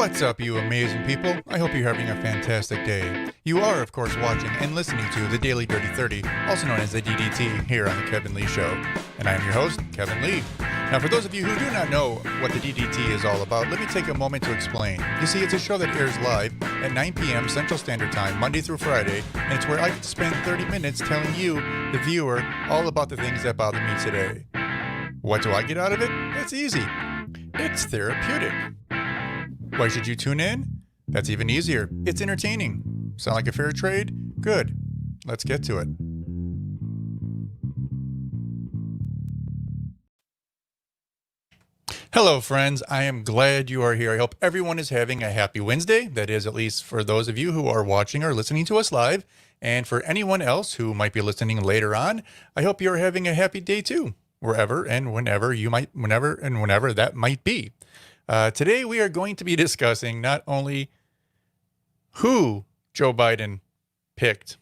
What's up, you amazing people? I hope you're having a fantastic day. You are, of course, watching and listening to the Daily Dirty 30, also known as the DDT, here on The Kevin Lee Show. And I am your host, Kevin Lee. Now, for those of you who do not know what the DDT is all about, let me take a moment to explain. You see, it's a show that airs live at 9 p.m. Central Standard Time, Monday through Friday, and it's where I get to spend 30 minutes telling you, the viewer, all about the things that bother me today. What do I get out of it? It's easy. It's therapeutic. Why should you tune in? That's even easier. It's entertaining. Sound like a fair trade? Good. Let's get to it. Hello, friends. I am glad you are here. I hope everyone is having a happy Wednesday. That is, at least for those of you who are watching or listening to us live. And for anyone else who might be listening later on, I hope you're having a happy day too, wherever and whenever that might be. Today, we are going to be discussing not only who Joe Biden picked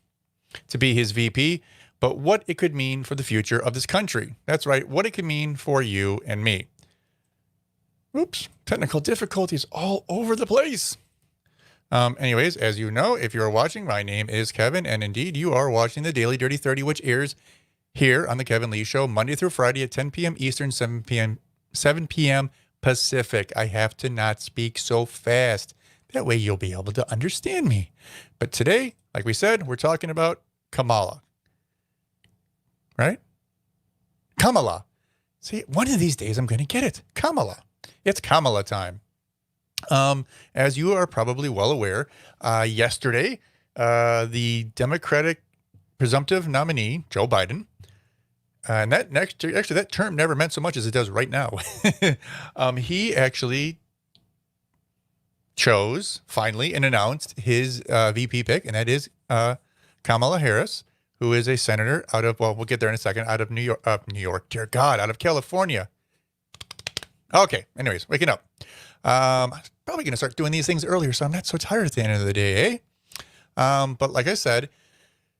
to be his VP, but what it could mean for the future of this country. That's right, what it could mean for you and me. Oops, technical difficulties all over the place. Anyways, as you know, if you're watching, my name is Kevin, and indeed, you are watching the Daily Dirty 30, which airs here on The Kevin Lee Show, Monday through Friday at 10 p.m. Eastern, 7 p.m. Pacific. I have to not speak so fast. That way you'll be able to understand me. But today, like we said, we're talking about Kamala. Right? Kamala. See, one of these days I'm going to get it. Kamala. It's Kamala time. As you are probably well aware, yesterday, the Democratic presumptive nominee, Joe Biden, and that term never meant so much as it does right now. He actually chose finally and announced his VP pick, and that is Kamala Harris, who is a senator out of, well, we'll get there in a second, out of New York, dear God, out of California. Okay, anyways, waking up. I'm probably going to start doing these things earlier, so I'm not so tired at the end of the day, eh? But like I said,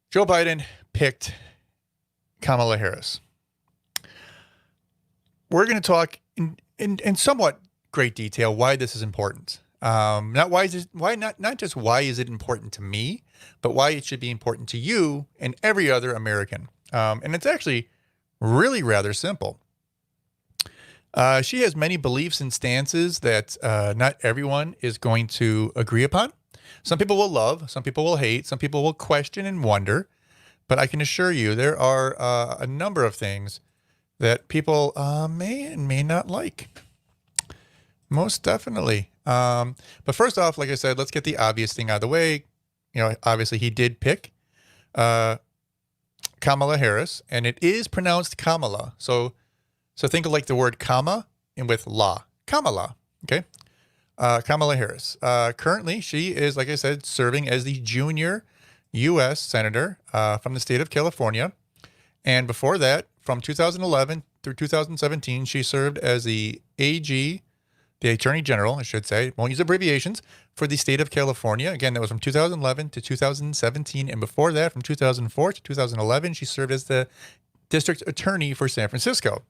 Joe Biden picked Kamala Harris. We're going to talk in somewhat great detail why this is important. Not just why is it important to me, but why it should be important to you and every other American. And it's actually really rather simple. She has many beliefs and stances that not everyone is going to agree upon. Some people will love, some people will hate, some people will question and wonder. But I can assure you there are a number of things that people may and may not like. Most definitely. But first off, like I said, let's get the obvious thing out of the way. You know, obviously he did pick Kamala Harris, and it is pronounced Kamala. So think of like the word comma and with la. Kamala. Okay. Kamala Harris. Currently, she is, like I said, serving as the junior U.S. Senator from the state of California. And before that, from 2011 through 2017, she served as the AG, the Attorney General, I should say, won't use abbreviations, for the state of California. Again, that was from 2011 to 2017. And before that, from 2004 to 2011, she served as the District Attorney for San Francisco.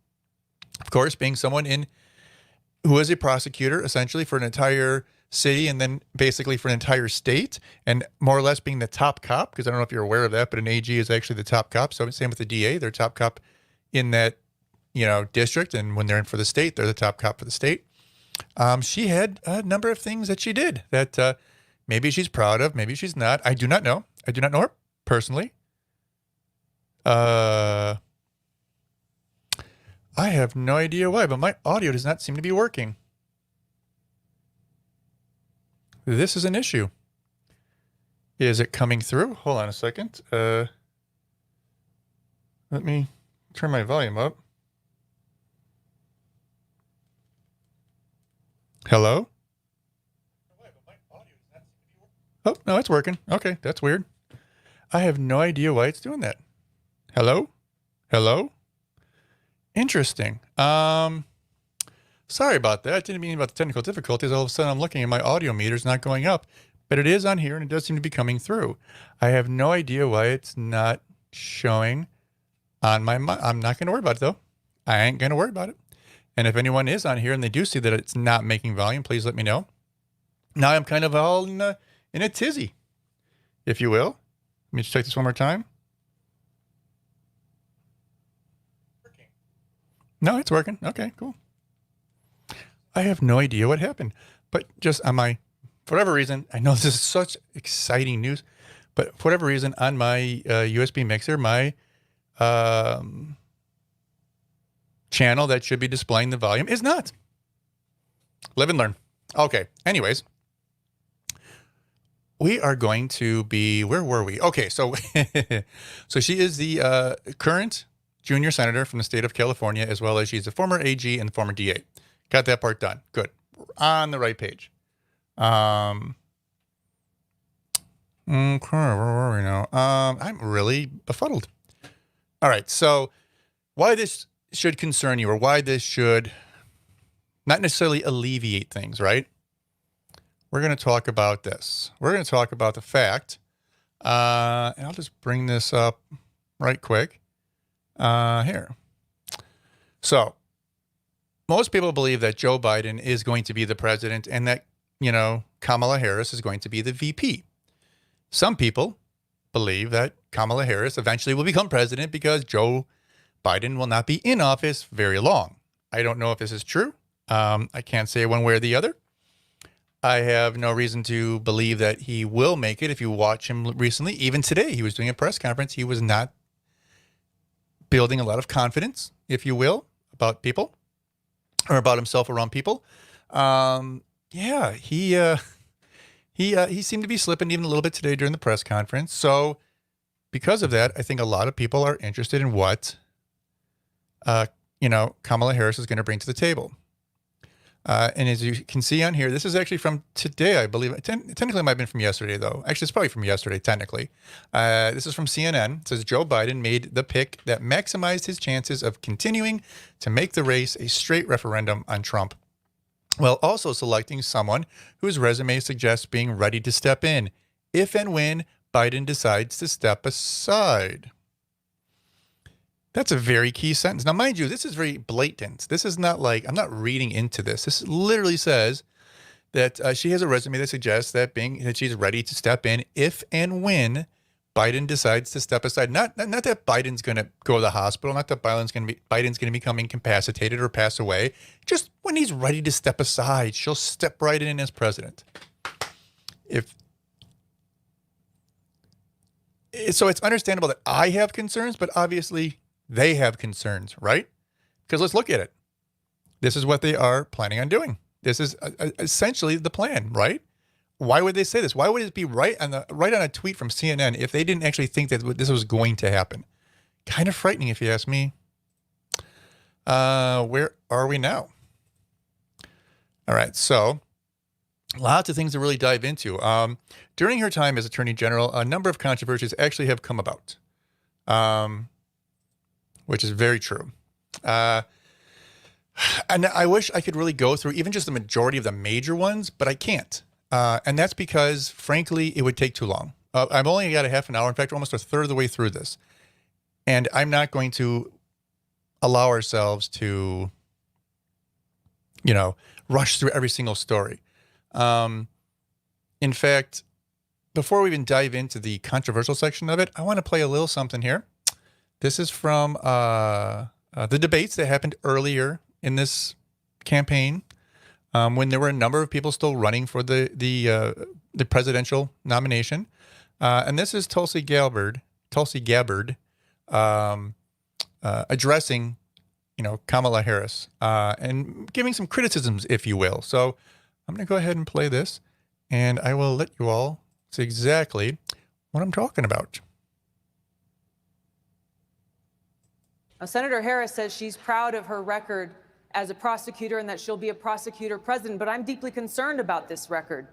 Of course, being someone who is a prosecutor, essentially, for an entire city and then basically for an entire state, and more or less being the top cop, because I don't know if you're aware of that, but an AG is actually the top cop. So same with the DA, they're top cop in that, district, and when they're in for the state, they're the top cop for the state. She had a number of things that she did that maybe she's proud of, maybe she's not. I do not know. I do not know her personally. I have no idea why, but my audio does not seem to be working. This is an issue. Is it coming through? Hold on a second. Let me turn my volume up. Hello? Oh, no, it's working. Okay, that's weird. I have no idea why it's doing that. Hello? Hello? Interesting. Sorry about that. I didn't mean about the technical difficulties. All of a sudden, I'm looking and my audio meter's not going up, but it is on here and it does seem to be coming through. I have no idea why it's not showing on my mic. I'm not going to worry about it though. I ain't going to worry about it. And if anyone is on here and they do see that it's not making volume, please let me know. Now I'm kind of all in a tizzy, if you will. Let me just check this one more time. No, it's working. Okay, cool. I have no idea what happened, but just on my, for whatever reason, I know this is such exciting news, but for whatever reason, on my USB mixer, my channel that should be displaying the volume is not. Live and learn. Okay. Anyways, we are going to be, where were we? Okay. So, so she is the current junior senator from the state of California, as well as she's a former AG and former DA. Got that part done. Good. On the right page. Okay, where were we now? I'm really befuddled. All right. So why this should concern you, or why this should not necessarily alleviate things, right? We're going to talk about this. We're going to talk about the fact, and I'll just bring this up right quick here. So most people believe that Joe Biden is going to be the president and that, you know, Kamala Harris is going to be the VP. Some people believe that Kamala Harris eventually will become president because Joe Biden will not be in office very long. I don't know if this is true. I can't say one way or the other. I have no reason to believe that he will make it. If you watch him recently, even today, he was doing a press conference. He was not building a lot of confidence, if you will, about people or about himself around people. Yeah, he seemed to be slipping even a little bit today during the press conference. So because of that, I think a lot of people are interested in what, you know, Kamala Harris is going to bring to the table. And as you can see on here, this is actually from today, I believe. Technically, it might have been from yesterday, though. Actually, it's probably from yesterday, technically. This is from CNN. It says Joe Biden made the pick that maximized his chances of continuing to make the race a straight referendum on Trump, while also selecting someone whose resume suggests being ready to step in if and when Biden decides to step aside. That's a very key sentence. Now, mind you, this is very blatant. This is not like, I'm not reading into this. This literally says that she has a resume that suggests that she's ready to step in if and when Biden decides to step aside. Not that Biden's going to go to the hospital, not that Biden's going to become incapacitated or pass away. Just when he's ready to step aside, she'll step right in as president. So it's understandable that I have concerns, but obviously they have concerns, right? Because let's look at it. This is what they are planning on doing. This is essentially the plan, right? Why would they say this? Why would it be right on a tweet from CNN if they didn't actually think that this was going to happen? Kind of frightening, if you ask me. Where are we now? All right, so lots of things to really dive into. During her time as Attorney General, a number of controversies actually have come about, which is very true. And I wish I could really go through even just the majority of the major ones, but I can't. And that's because, frankly, it would take too long. I've only got a half an hour. In fact, we're almost a third of the way through this. And I'm not going to allow ourselves to, you know, rush through every single story. In fact, before we even dive into the controversial section of it, I want to play a little something here. This is from the debates that happened earlier in this campaign, when there were a number of people still running for the presidential nomination. And this is Tulsi Gabbard addressing, you know, Kamala Harris and giving some criticisms, if you will. So I'm going to go ahead and play this, and I will let you all see exactly what I'm talking about. Senator Harris says she's proud of her record as a prosecutor and that she'll be a prosecutor president, but I'm deeply concerned about this record.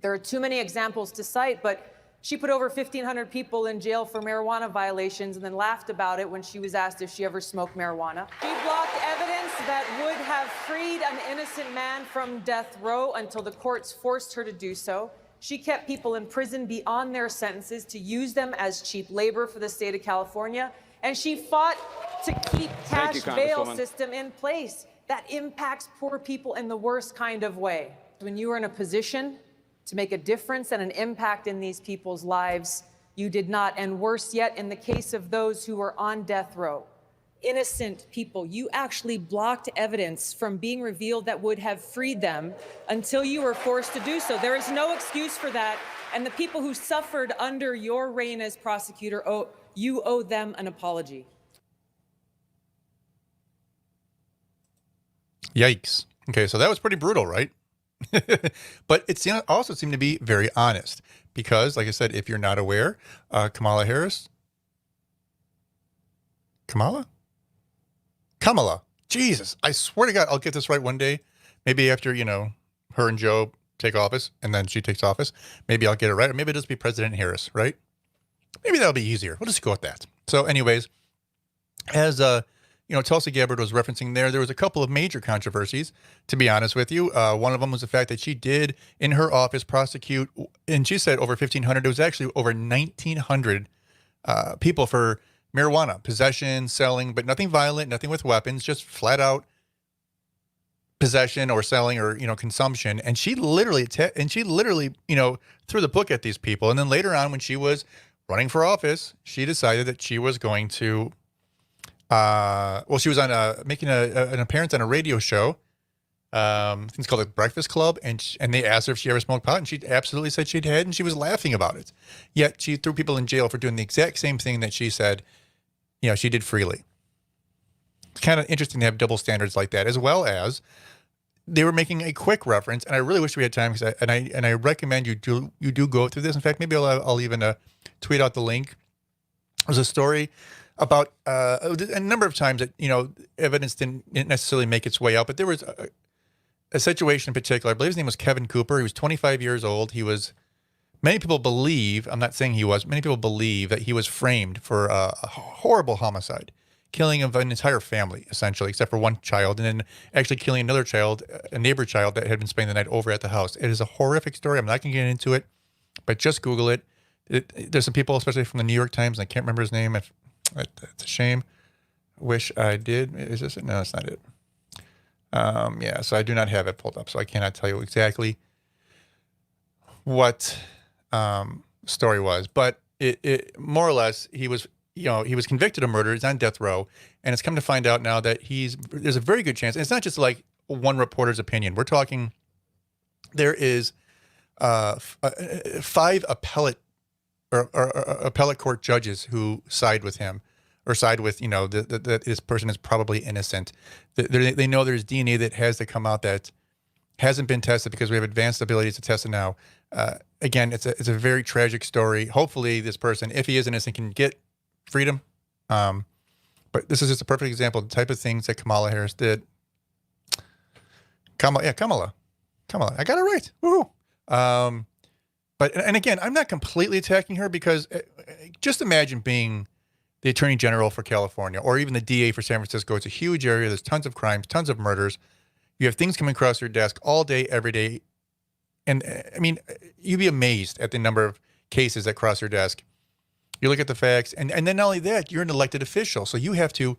There are too many examples to cite, but she put over 1,500 people in jail for marijuana violations and then laughed about it when she was asked if she ever smoked marijuana. She blocked evidence that would have freed an innocent man from death row until the courts forced her to do so. She kept people in prison beyond their sentences to use them as cheap labor for the state of California. And she fought to keep cash bail system in place that impacts poor people in the worst kind of way. When you were in a position to make a difference and an impact in these people's lives, you did not. And worse yet, in the case of those who were on death row, innocent people, you actually blocked evidence from being revealed that would have freed them until you were forced to do so. There is no excuse for that. And the people who suffered under your reign as prosecutor, you owe them an apology. Yikes. Okay, so that was pretty brutal, right? But it also seemed to be very honest because, like I said, if you're not aware, Kamala, Jesus, I swear to God, I'll get this right one day. Maybe after, her and Joe take office and then she takes office, maybe I'll get it right. Or maybe it'll just be President Harris, right? Maybe that'll be easier. We'll just go with that. So anyways, as Tulsi Gabbard was referencing there was a couple of major controversies, to be honest with you. One of them was the fact that she did, in her office, prosecute, and she said over 1,500. It was actually over 1,900 people for marijuana, possession, selling, but nothing violent, nothing with weapons, just flat out possession or selling or, consumption. And she literally, threw the book at these people. And then later on, when she was running for office, she decided that she was going to she was on making an appearance on a radio show. I think it's called the Breakfast Club, and they asked her if she ever smoked pot, and she absolutely said she'd had, and she was laughing about it. Yet she threw people in jail for doing the exact same thing that she said, she did freely. It's kind of interesting to have double standards like that, as well as they were making a quick reference, and I really wish we had time because I recommend you do go through this. In fact, maybe I'll even tweet out the link. There's a story about a number of times that, evidence didn't necessarily make its way out, but there was a situation in particular. I believe his name was Kevin Cooper. He was 25 years old. Many people believe, I'm not saying he was, many people believe that he was framed for a horrible homicide, killing of an entire family, essentially, except for one child, and then actually killing another child, a neighbor child that had been spending the night over at the house. It is a horrific story. I'm not going to get into it, but just Google it. There's some people, especially from the New York Times, and I can't remember his name. It's a shame. Wish I did. Is this it? No, it's not it. So I do not have it pulled up, so I cannot tell you exactly what story was. But it more or less, he was convicted of murder. He's on death row, and it's come to find out now that there's a very good chance. And it's not just like one reporter's opinion. We're talking, there is 5 appellate court judges who side with him, or side with, that this person is probably innocent. They know there's DNA that has to come out that hasn't been tested because we have advanced abilities to test it now. Again, it's a very tragic story. Hopefully this person, if he is innocent, can get freedom. But this is just a perfect example of the type of things that Kamala Harris did. Kamala. I got it right. Woohoo. But again, I'm not completely attacking her because just imagine being the Attorney General for California or even the DA for San Francisco. It's a huge area. There's tons of crimes, tons of murders. You have things coming across your desk all day, every day. And I mean, you'd be amazed at the number of cases that cross your desk. You look at the facts, and then not only that, you're an elected official. So you have to,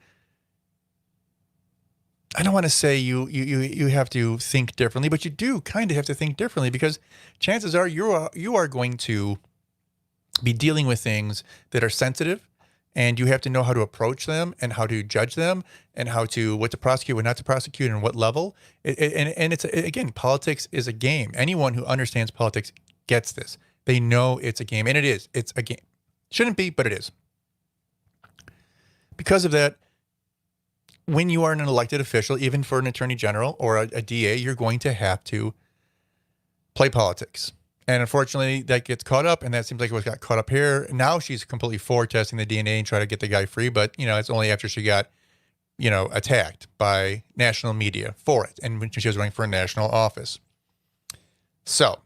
I don't want to say you have to think differently, but you do kind of have to think differently because chances are you are going to be dealing with things that are sensitive, and you have to know how to approach them and how to judge them and what to prosecute, what not to prosecute, and what level. And it's again, politics is a game. Anyone who understands politics gets this. They know it's a game, and it is. It's a game. Shouldn't be, but it is. Because of that, when you are an elected official, even for an attorney general or a DA, you're going to have to play politics. And unfortunately, that gets caught up, and that seems like it got caught up here. Now she's completely for testing the DNA and try to get the guy free, but, it's only after she got, attacked by national media for it, and when she was running for a national office. So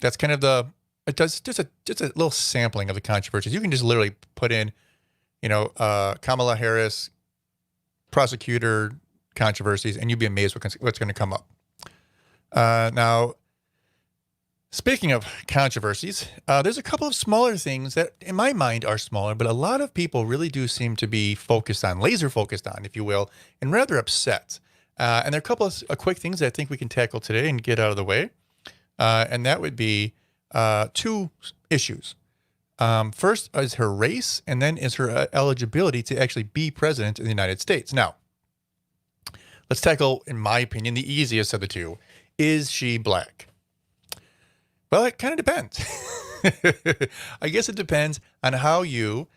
that's kind of it does just a little sampling of the controversies. You can just literally put in, Kamala Harris prosecutor controversies, and you'd be amazed what's going to come up. Now, speaking of controversies, there's a couple of smaller things that, in my mind, are smaller, but a lot of people really do seem to be laser focused on, if you will, and rather upset. And there are a couple of quick things that I think we can tackle today and get out of the way. and that would be two issues. First is her race, and then is her eligibility to actually be president of the United States. Now, let's tackle, in my opinion, the easiest of the two. Is she black? Well, it kind of depends. I guess it depends on how you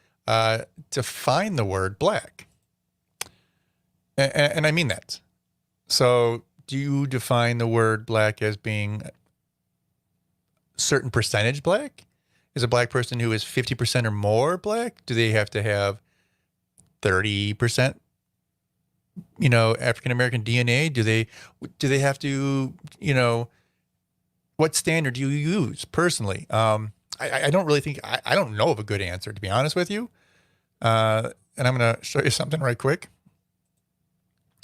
define the word black. And I mean that. So do you define the word black as being a certain percentage black? Is a black person who is 50% or more black? Do they have to have 30%, African-American DNA? Do they have to, what standard do you use personally? I don't really think, I don't know of a good answer, to be honest with you. And I'm going to show you something right quick.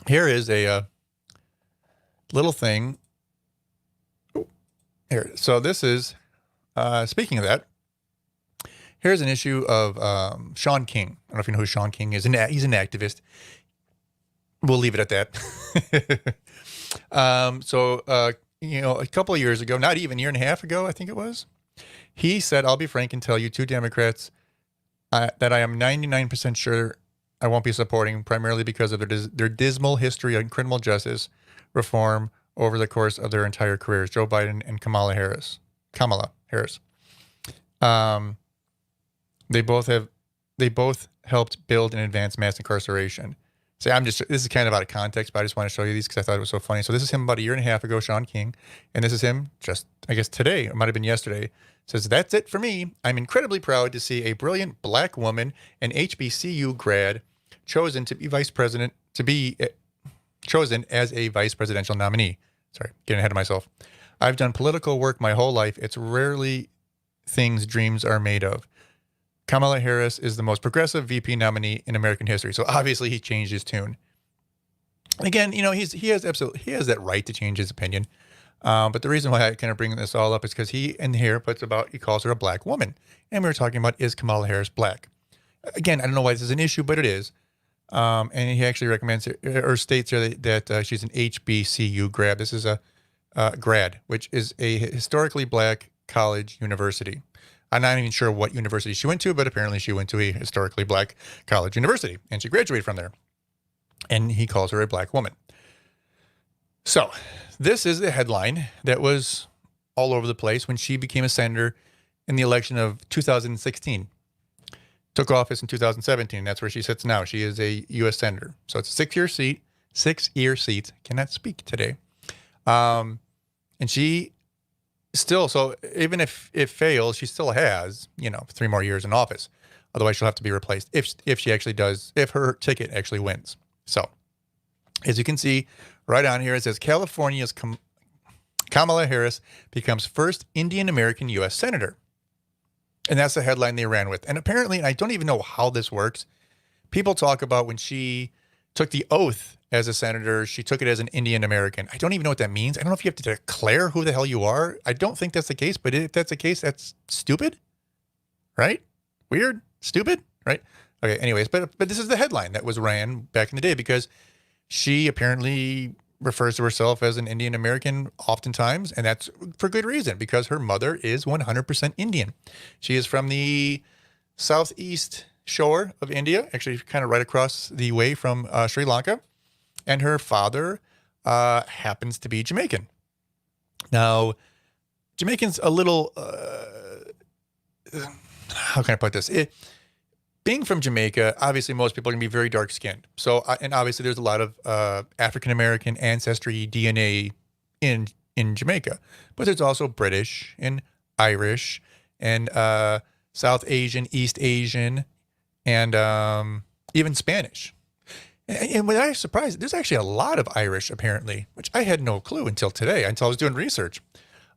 Here is a little thing. Here. So this is, speaking of that, here's an issue of Shaun King. I don't know if you know who Shaun King is. He's an activist. We'll leave it at that. A couple of years ago, not even a year and a half ago, I think it was, he said, "I'll be frank and tell you, two Democrats that I am 99% sure I won't be supporting, primarily because of their dismal history on criminal justice reform over the course of their entire careers, Joe Biden and Kamala Harris. They both helped build and advance mass incarceration." So this is kind of out of context, but I just want to show you these because I thought it was so funny. So this is him about a year and a half ago, Shaun King. And this is him just, I guess today, it might've been yesterday. Says, "That's it for me. I'm incredibly proud to see a brilliant black woman, an HBCU grad, chosen as a vice presidential nominee." Sorry, getting ahead of myself. "I've done political work my whole life. It's rarely things dreams are made of. Kamala Harris is the most progressive VP nominee in American history." So obviously he changed his tune. Again, he has that right to change his opinion. But the reason why I kind of bring this all up is because he calls her a black woman. And we were talking about, is Kamala Harris black? Again, I don't know why this is an issue, but it is. And he actually recommends or states here that she's an HBCU grad. This is a grad, which is a historically black college university. I'm not even sure what university she went to, but apparently she went to a historically black college university and she graduated from there. And he calls her a black woman. So this is the headline that was all over the place when she became a senator in the election of 2016. Took office in 2017. That's where she sits now. She is a U.S. senator. So it's a 6-year seat. Cannot speak today. And she still, so even if it fails, she still has, 3 more years in office. Otherwise, she'll have to be replaced if her ticket actually wins. So as you can see right on here, it says California's Kamala Harris becomes first Indian American U.S. senator. And that's the headline they ran with. And apparently, and I don't even know how this works, people talk about when she took the oath as a senator, she took it as an Indian American. I don't even know what that means. I don't know if you have to declare who the hell you are. I don't think that's the case, but if that's the case, that's stupid, right? Weird, stupid, right? Okay, anyways, but this is the headline that was ran back in the day because she apparently refers to herself as an Indian American oftentimes, and that's for good reason, because her mother is 100% Indian. She is from the southeast shore of India, actually kind of right across the way from Sri Lanka, and her father happens to be Jamaican. Now, Jamaican's a little, how can I put this? Being from Jamaica, obviously most people are going to be very dark skinned. So, and obviously there's a lot of African-American ancestry DNA in Jamaica, but there's also British and Irish and South Asian, East Asian, and even Spanish. And when I was surprised, there's actually a lot of Irish apparently, which I had no clue until today, until I was doing research.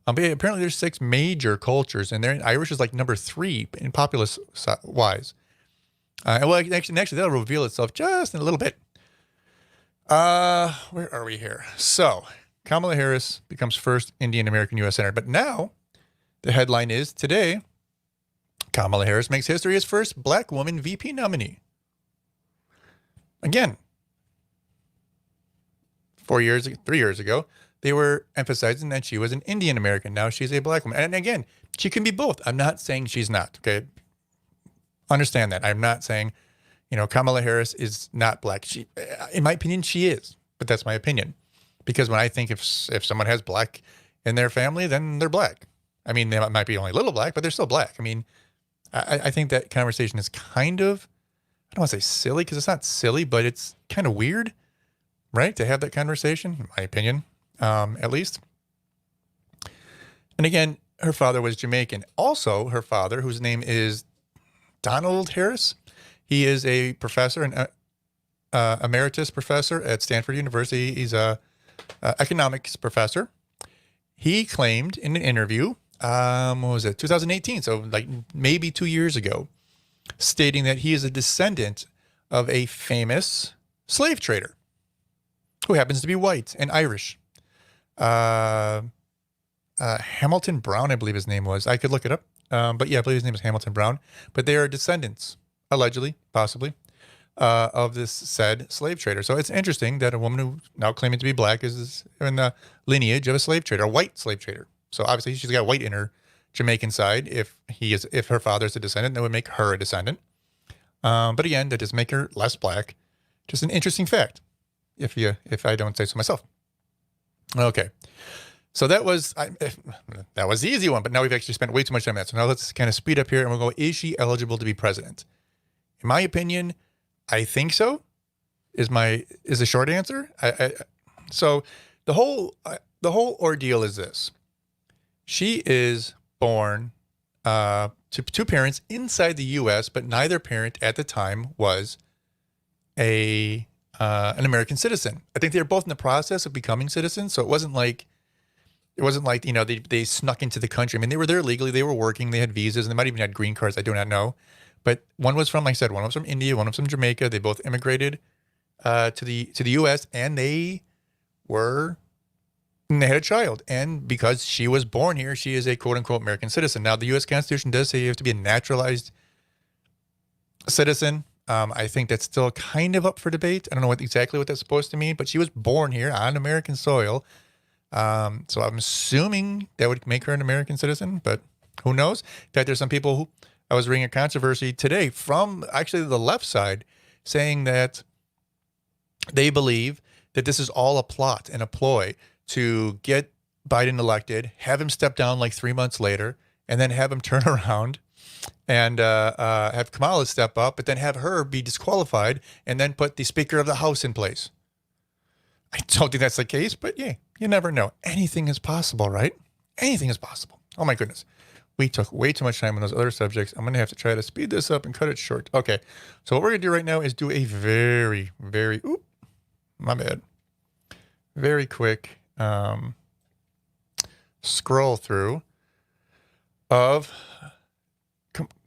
But apparently there's 6 major cultures, and Irish is like number 3 in populace wise. Actually, that'll reveal itself just in a little bit. Where are we here? So, Kamala Harris becomes first Indian American U.S. Senator. But now, the headline is, today, Kamala Harris makes history as first black woman VP nominee. Again, 3 years ago, they were emphasizing that she was an Indian American. Now she's a black woman. And again, she can be both. I'm not saying she's not. Okay. Understand that. I'm not saying, Kamala Harris is not black. She, in my opinion, she is, but that's my opinion. Because when I think if someone has black in their family, then they're black. I mean, they might be only a little black, but they're still black. I mean, I think that conversation is kind of, I don't want to say silly because it's not silly, but it's kind of weird, right? To have that conversation, in my opinion, at least. And again, her father was Jamaican. Also, her father, whose name is Donald Harris, he is a professor, an emeritus professor at Stanford University. He's a economics professor. He claimed in an interview, what was it, 2018, so like maybe 2 years ago, stating that he is a descendant of a famous slave trader who happens to be white and Irish. Hamilton Brown, I believe his name was. I could look it up. But yeah, I believe his name is Hamilton Brown. But they are descendants, allegedly, possibly, of this said slave trader. So it's interesting that a woman who now claiming to be black is in the lineage of a slave trader, a white slave trader. So obviously she's got white in her Jamaican side. If her father's a descendant, that would make her a descendant. But again, that doesn't make her less black. Just an interesting fact, if I don't say so myself. Okay. So that was the easy one, but now we've actually spent way too much time on that. So now let's kind of speed up here and we'll go, is she eligible to be president? In my opinion, I think so, is the short answer. So the whole ordeal is this. She is born to two parents inside the U.S., but neither parent at the time was an American citizen. I think they were both in the process of becoming citizens. So it wasn't like, they snuck into the country. I mean, they were there legally. They were working. They had visas, and they might even had green cards. I do not know. But one was from, like I said, one was from India, one was from Jamaica. They both immigrated to the U.S. and they had a child. And because she was born here, she is a quote unquote American citizen. Now, the U.S. Constitution does say you have to be a naturalized citizen. I think that's still kind of up for debate. I don't know exactly what that's supposed to mean, but she was born here on American soil. So I'm assuming that would make her an American citizen, but who knows? In fact, there's some people who, I was reading a controversy today from actually the left side saying that they believe that this is all a plot and a ploy to get Biden elected, have him step down like 3 months later, and then have him turn around and have Kamala step up, but then have her be disqualified and then put the Speaker of the House in place. I don't think that's the case, but yeah, you never know. Anything is possible, right? Anything is possible. Oh my goodness. We took way too much time on those other subjects. I'm going to have to try to speed this up and cut it short. Okay. So what we're going to do right now is do a very, very, very quick scroll through of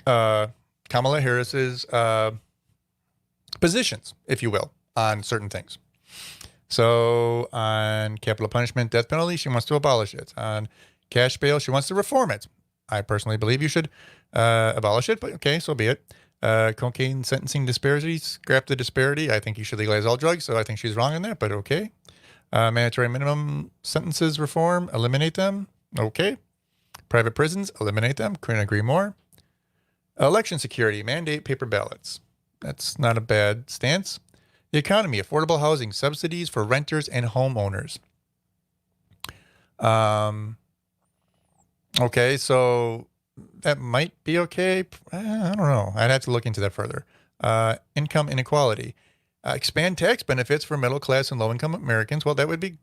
Kamala Harris's positions, if you will, on certain things. So on capital punishment, death penalty, she wants to abolish it. On cash bail, she wants to reform it. I personally believe you should abolish it, but okay, so be it. Cocaine sentencing disparities, scrap the disparity. I think you should legalize all drugs, so I think she's wrong in that, but okay. Mandatory minimum sentences reform, eliminate them. Okay. Private prisons, eliminate them. Couldn't agree more. Election security, mandate paper ballots. That's not a bad stance. The economy, affordable housing, subsidies for renters and homeowners. Okay, so that might be okay. I don't know. I'd have to look into that further. Income inequality. Expand tax benefits for middle class and low income Americans. Well, that would be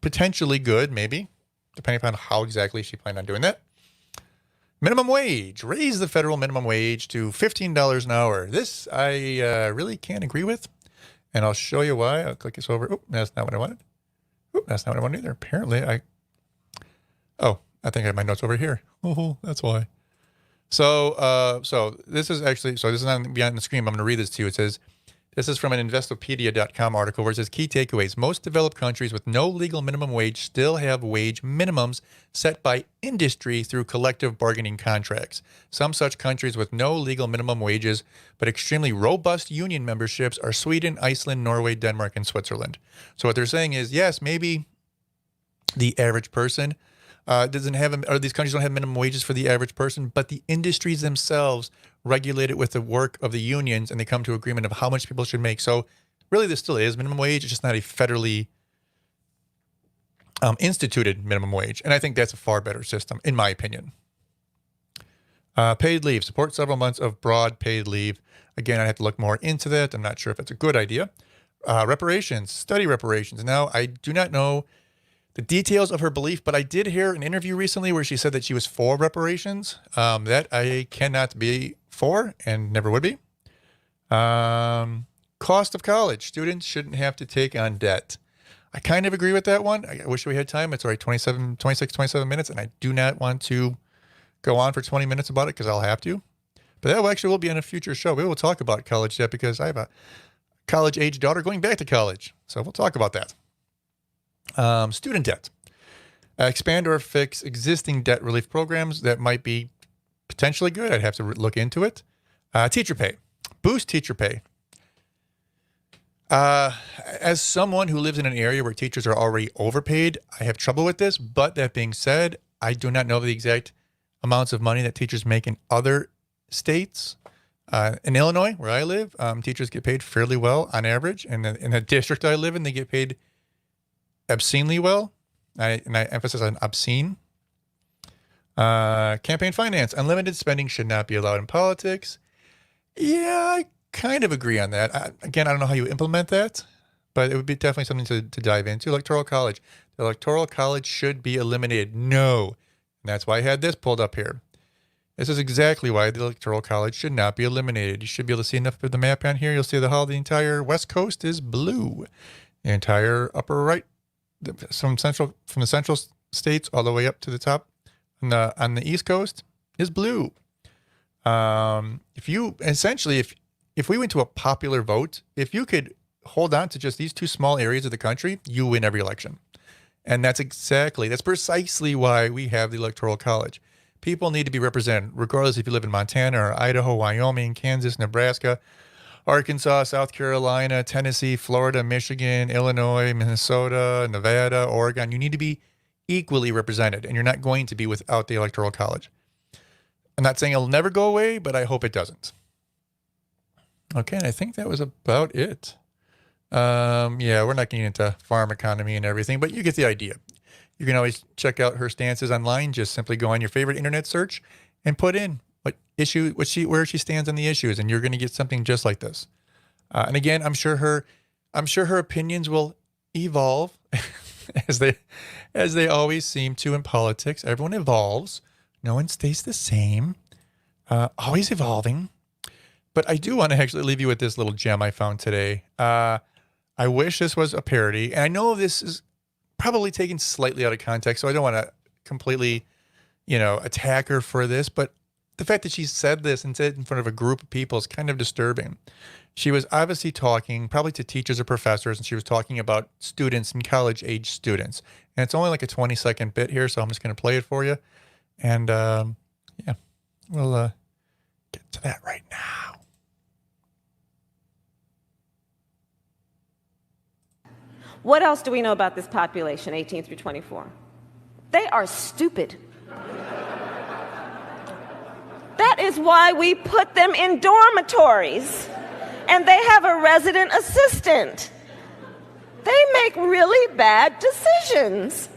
potentially good, maybe, depending upon how exactly she planned on doing that. Minimum wage. Raise the federal minimum wage to $15 an hour. This I really can't agree with, and I'll show you why. I'll click this over. Oh, that's not what I wanted. Oh, that's not what I wanted either. Apparently, I think I have my notes over here. Oh, that's why. So this is not beyond the screen. I'm going to read this to you. It says, this is from an Investopedia.com article where it says, key takeaways. Most developed countries with no legal minimum wage still have wage minimums set by industry through collective bargaining contracts. Some such countries with no legal minimum wages but extremely robust union memberships are Sweden, Iceland, Norway, Denmark, and Switzerland. So what they're saying is, yes, maybe the average person doesn't have, or these countries don't have minimum wages for the average person, but the industries themselves regulate it with the work of the unions, and they come to agreement of how much people should make. So really, this still is minimum wage. It's just not a federally instituted minimum wage. And I think that's a far better system, in my opinion. Paid leave. Support several months of broad paid leave. Again, I'd have to look more into that. I'm not sure if it's a good idea. Reparations. Study reparations. Now, I do not know the details of her belief, but I did hear an interview recently where she said that she was for reparations. That I cannot be for and never would be. Cost of college. Students shouldn't have to take on debt. I kind of agree with that one. I wish we had time. It's already 27 minutes, and I do not want to go on for 20 minutes about it because I'll have to. But that will be on a future show. We will talk about college debt because I have a college-age daughter going back to college. So we'll talk about that. Student debt. Expand or fix existing debt relief programs. That might be potentially good. I'd have to look into it. Teacher pay. Boost teacher pay. As someone who lives in an area where teachers are already overpaid, I have trouble with this. But that being said, I do not know the exact amounts of money that teachers make in other states. In Illinois, where I live, teachers get paid fairly well on average. And in the district I live in, they get paid obscenely well. And I emphasize on obscene. Campaign finance. Unlimited spending should not be allowed in politics. Yeah, I kind of agree on that. Again, I don't know how you implement that, but it would be definitely something to dive into. Electoral college. The electoral college should be eliminated. No. And that's why I had this pulled up here. This is exactly why the electoral college should not be eliminated. You should be able to see enough of the map on here. You'll see how the entire West Coast is blue. The entire upper right, from the central states all the way up to the top on the East Coast is blue. If we went to a popular vote, if you could hold on to just these two small areas of the country, you win every election. And that's precisely why we have the Electoral College. People need to be represented, regardless if you live in Montana or Idaho, Wyoming, Kansas, Nebraska, Arkansas, South Carolina, Tennessee, Florida, Michigan, Illinois, Minnesota, Nevada, Oregon. You need to be equally represented, and you're not going to be without the Electoral College. I'm not saying it'll never go away, but I hope it doesn't. Okay, and I think that was about it. Yeah, we're not getting into farm economy and everything, but you get the idea. You can always check out her stances online. Just simply go on your favorite internet search and put in where she stands on the issues, and you're going to get something just like this. And again, I'm sure her opinions will evolve as they always seem to in politics. Everyone evolves. No one stays the same. Always evolving. But I do want to actually leave you with this little gem I found today. I wish this was a parody, and I know this is probably taken slightly out of context, so I don't want to completely, attack her for this, but the fact that she said this and said it in front of a group of people is kind of disturbing. She was obviously talking probably to teachers or professors, and she was talking about students and college-age students. And it's only like a 20-second bit here, so I'm just going to play it for you. And, we'll get to that right now. What else do we know about this population, 18 through 24? They are stupid. That is why we put them in dormitories, and they have a resident assistant. They make really bad decisions.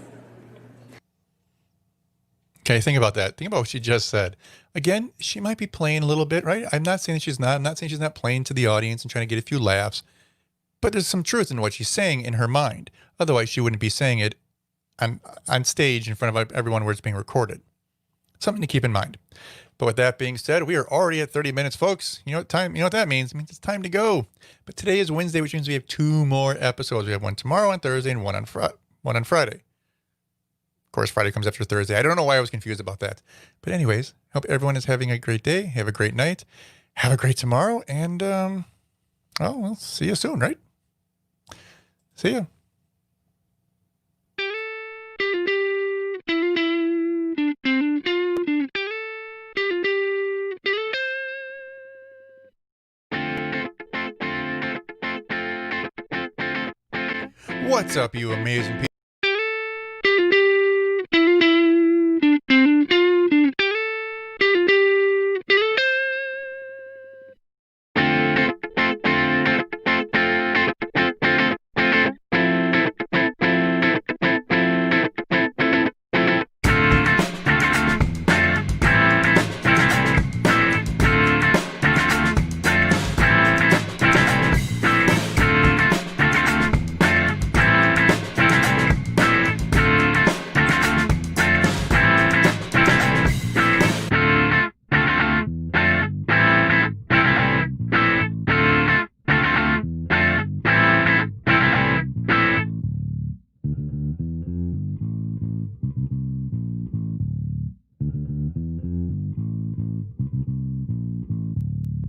Okay, think about that. Think about what she just said. Again, she might be playing a little bit, right? I'm not saying she's not. I'm not saying she's not playing to the audience and trying to get a few laughs. But there's some truth in what she's saying in her mind. Otherwise, she wouldn't be saying it on stage in front of everyone where it's being recorded. Something to keep in mind. But with that being said, we are already at 30 minutes, folks. You know what that means? It means it's time to go. But today is Wednesday, which means we have 2 more episodes. We have one tomorrow on Thursday and one on Friday. Of course, Friday comes after Thursday. I don't know why I was confused about that. But anyways, hope everyone is having a great day. Have a great night. Have a great tomorrow. And, we'll see you soon, right? See ya. What's up, you amazing people?